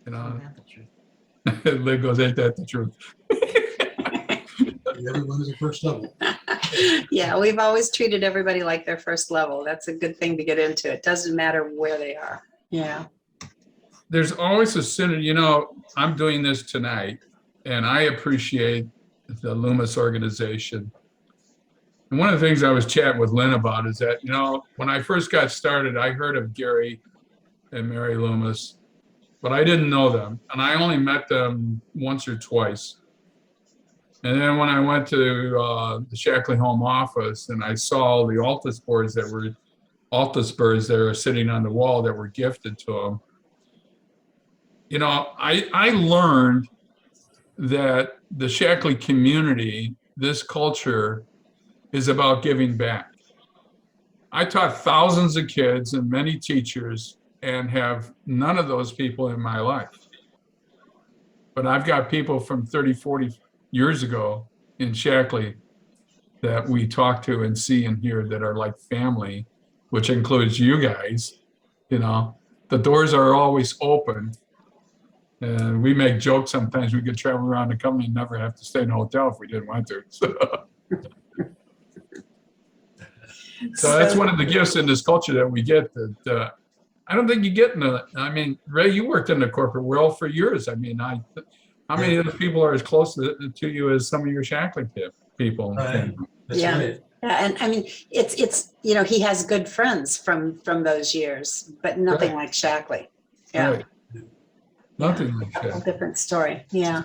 You know, Lynn goes, ain't that the truth? everyone is a first level. Yeah, we've always treated everybody like their first level. That's a good thing to get into. It doesn't matter where they are. Yeah. There's always a synergy. You know, I'm doing this tonight, and I appreciate the Loomis organization. And one of the things I was chatting with Lynn about is that, you know, when I first got started, I heard of Gary and Mary Loomis, but I didn't know them. And I only met them once or twice. And then when I went to the Shackley home office and I saw the Altus boards that were sitting on the wall that were gifted to them, you know, I learned that the Shackley community, this culture, is about giving back. I taught thousands of kids and many teachers and have none of those people in my life. But I've got people from 30, 40 years ago in Shackley that we talk to and see and hear that are like family, which includes you guys. You know, the doors are always open. And we make jokes sometimes. We could travel around the company and never have to stay in a hotel if we didn't want to. So that's one of the gifts in this culture that we get that I don't think you get in the, I mean, Ray, you worked in the corporate world for years. I mean, how many of those people are as close to you as some of your Shackley people? Right. That's Yeah. right. Yeah, and I mean, it's you know, he has good friends from those years, but nothing Right. like Shackley. Yeah. Right. Nothing like A that. different story. Yeah.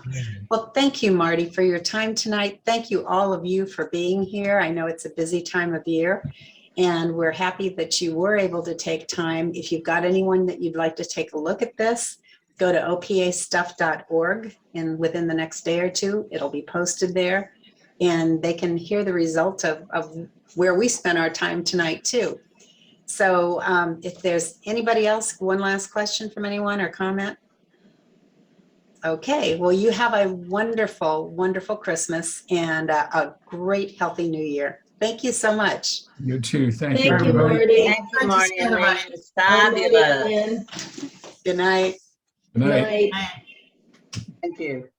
Well, thank you, Marty, for your time tonight. Thank you, all of you, for being here. I know it's a busy time of year, and we're happy that you were able to take time. If you've got anyone that you'd like to take a look at this, go to opastuff.org, and within the next day or two, it'll be posted there, and they can hear the result of where we spent our time tonight, too. So if there's anybody else, one last question from anyone or comment? Okay, well, you have a wonderful, wonderful Christmas and a great, healthy New Year. Thank you so much. You too. Thank you, Thank you, everybody. Marty. Thank you, Marty. Thank you so much. It's fabulous. Good night. Good night. Night. Thank you.